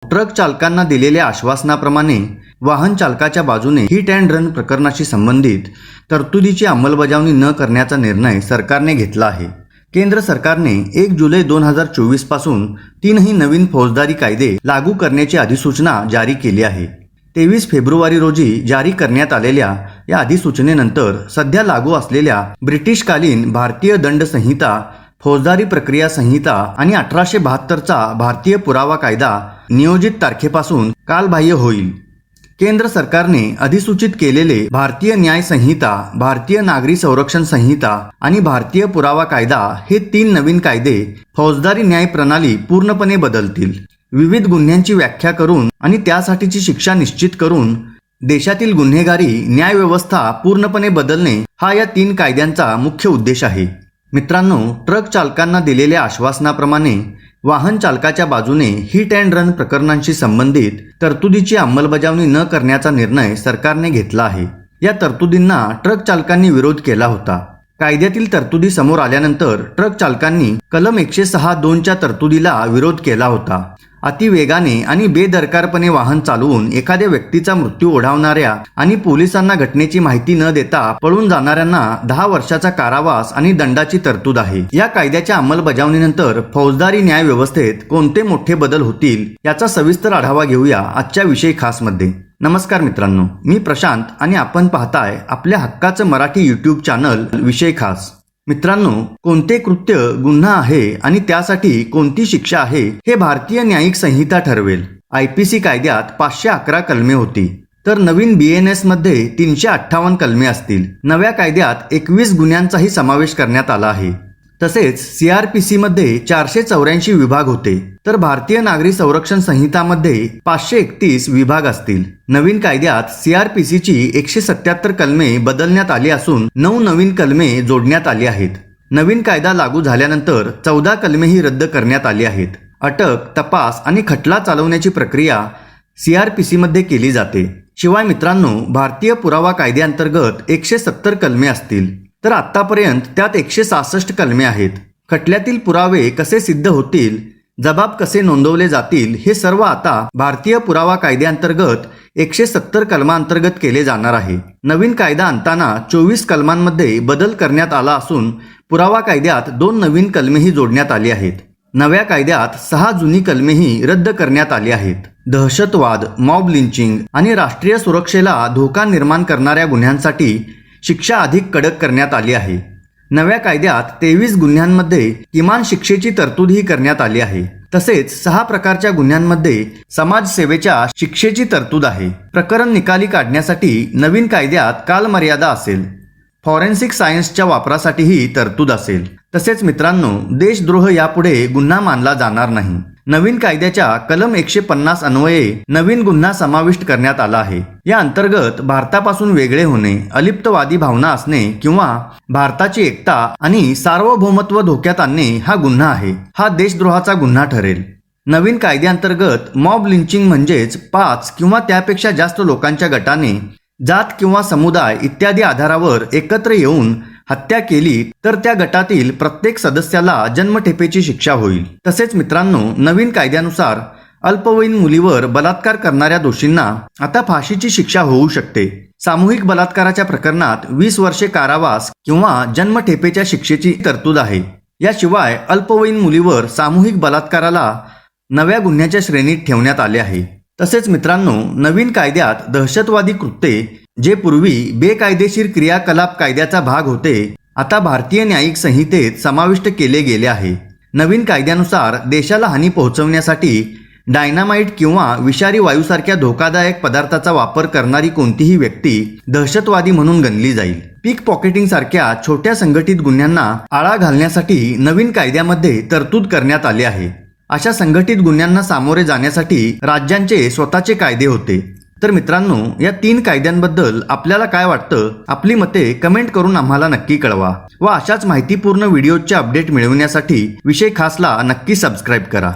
Truck चालकांना दिलेल्या आश्वासनाप्रमाणे वाहन चालकाच्या बाजूने हिट अँड रन प्रकरणाशी संबंधित तरतुदीची अंमलबजावणी न करण्याचा निर्णय सरकारने घेतला आहे। केंद्र सरकारने 1 जुलै 2024 पासून 3 नवीन फौजदारी कायदे लागू करण्याची अधिसूचना जारी केली आहे। 23 फेब्रुवारी रोजी जारी करण्यात आलेल्या या अधिसूचनेनंतर सध्या लागू असलेल्या ब्रिटिशकालीन भारतीय दंड संहिता, फौजदारी प्रक्रिया संहिता आणि 1872चा भारतीय पुरावा कायदा नियोजित तारखेपासून कालबाह्य होईल। केंद्र सरकारने अधिसूचित केलेले भारतीय न्याय संहिता, भारतीय नागरी संरक्षण संहिता आणि भारतीय पुरावा कायदा हे 3 नवीन कायदे फौजदारी न्याय प्रणाली पूर्णपणे बदलतील। विविध गुन्ह्यांची व्याख्या करून आणि त्यासाठीची शिक्षा निश्चित करून देशातील गुन्हेगारी न्याय व्यवस्था पूर्णपणे बदलणे हा या 3 कायद्यांचा मुख्य उद्देश आहे। मित्रांनो, ट्रक चालकांना दिलेल्या आश्वासनाप्रमाणे वाहन चालकाच्या बाजूने हिट अँड रन प्रकरणांशी संबंधित तरतुदीची अंमलबजावणी न करण्याचा निर्णय सरकारने घेतला आहे। या तरतुदींना ट्रक चालकांनी विरोध केला होता। कायद्यातील तरतुदी समोर आल्यानंतर ट्रक चालकांनी कलम 106(2) तरतुदीला विरोध केला होता। अतिवेगाने आणि बेदरकारपणे वाहन चालवून एखाद्या व्यक्तीचा मृत्यू ओढावणाऱ्या आणि पोलिसांना घटनेची माहिती न देता पळून जाणाऱ्यांना 10 वर्षाचा कारावास आणि दंडाची तरतूद आहे। या कायद्याच्या अंमलबजावणीनंतर फौजदारी न्याय व्यवस्थेत कोणते मोठे बदल होतील याचा सविस्तर आढावा घेऊया आजच्या विषय खास मध्ये। नमस्कार मित्रांनो, मी प्रशांत आणि आपण पाहताय आपल्या हक्काचं मराठी यूट्यूब चॅनल विषय खास। मित्रांनो, कोणते कृत्य गुन्हा आहे आणि त्यासाठी कोणती शिक्षा आहे हे भारतीय न्यायिक संहिता ठरवेल। IPC कायद्यात 511 कलमे होती, तर नवीन BNS मध्ये 358 कलमे असतील। नव्या कायद्यात 21 गुन्ह्यांचाही समावेश करण्यात आला आहे। तसेच CRPC मध्ये 484 विभाग होते, तर भारतीय नागरी संरक्षण संहितामध्ये 531 विभाग असतील। नवीन कायद्यात CRPC ची 177 कलमे बदलण्यात आली असून 9 नवीन कलमे जोडण्यात आली आहेत। नवीन कायदा लागू झाल्यानंतर 14 कलमेही रद्द करण्यात आली आहेत। अटक, तपास आणि खटला चालवण्याची प्रक्रिया CRPC मध्ये केली जाते। शिवाय मित्रांनो, भारतीय पुरावा कायद्याअंतर्गत 170 कलमे असतील, तर आतापर्यंत त्यात 166 कलमे आहेत। खटल्यातील पुरावे कसे सिद्ध होतील, जबाब कसे नोंदवले जातील हे सर्व आता भारतीय पुरावा कायद्याअंतर्गत 170 कलमांतर्गत केले जाणार आहे। नवीन कायदा आणताना 24 कलमांमध्ये बदल करण्यात आला असून पुरावा कायद्यात 2 नवीन कलमेही जोडण्यात आली आहेत। नव्या कायद्यात 6 जुनी कलमेही रद्द करण्यात आली आहेत। दहशतवाद, मॉब लिंचिंग आणि राष्ट्रीय सुरक्षेला धोका निर्माण करणाऱ्या गुन्ह्यांसाठी शिक्षा अधिक कडक करण्यात आली आहे। नव्या कायद्यात 23 गुन्ह्यांमध्ये किमान शिक्षेची तरतूदही करण्यात आली आहे। तसेच 6 प्रकारच्या गुन्ह्यांमध्ये समाजसेवेच्या शिक्षेची तरतूद आहे। प्रकरण निकाली काढण्यासाठी नवीन कायद्यात कालमर्यादा असेल। फॉरेन्सिक सायन्सच्या वापरासाठीही तरतूद असेल। तसेच मित्रांनो, देशद्रोह यापुढे गुन्हा मानला जाणार नाही। नवीन कायद्याच्या कलम 150 अन्वये नवीन गुन्हा समाविष्ट करण्यात आला आहे। या अंतर्गत भारतापासून वेगळे होणे, अलिप्तवादी भावना असणे किंवा भारताची एकता आणि सार्वभौमत्व धोक्यात आणणे हा गुन्हा आहे। हा देशद्रोहाचा गुन्हा ठरेल। नवीन कायद्याअंतर्गत मॉब लिंचिंग म्हणजेच 5 किंवा त्यापेक्षा जास्त लोकांच्या गटाने जात किंवा समुदाय इत्यादी आधारावर एकत्र येऊन हत्या केली तर त्या गटातील प्रत्येक सदस्याला जन्मठेपेची शिक्षा होईल। तसेच मित्रांनो, नवीन कायद्यानुसार अल्पवयीन मुलीवर बलात्कार करणाऱ्या दोषींना आता फाशीची शिक्षा होऊ शकते। सामूहिक बलात्काराच्या प्रकरणात 20 वर्षे कारावास किंवा जन्मठेपेच्या शिक्षेची तरतूद आहे। याशिवाय अल्पवयीन मुलीवर सामूहिक बलात्काराला नव्या गुन्ह्याच्या श्रेणीत ठेवण्यात आले आहे। तसेच मित्रांनो, नवीन कायद्यात दहशतवादी कृत्ये जे पूर्वी बेकायदेशीर क्रियाकलाप कायद्याचा भाग होते, आता भारतीय न्यायिक संहितेत समाविष्ट केले गेले आहे। नवीन कायद्यानुसार देशाला हानी पोहोचवण्यासाठी डायनामाइट किंवा विषारी वायूसारख्या धोकादायक पदार्थाचा वापर करणारी कोणतीही व्यक्ती दहशतवादी म्हणून गणली जाईल। पिक पॉकेटिंग सारख्या छोट्या संघटित गुन्ह्यांना आळा घालण्यासाठी नवीन कायद्यामध्ये तरतूद करण्यात आली आहे। अशा संघटित गुन्ह्यांना सामोरे जाण्यासाठी राज्यांचे स्वतःचे कायदे होते। तर मित्रांनो, या 3 कायद्यांबद्दल आपल्याला काय वाटतं, आपली मते कमेंट करून आम्हाला नक्की कळवा व अशाच माहितीपूर्ण व्हिडिओचे अपडेट मिळवण्यासाठी विषय खासला नक्की सबस्क्राईब करा।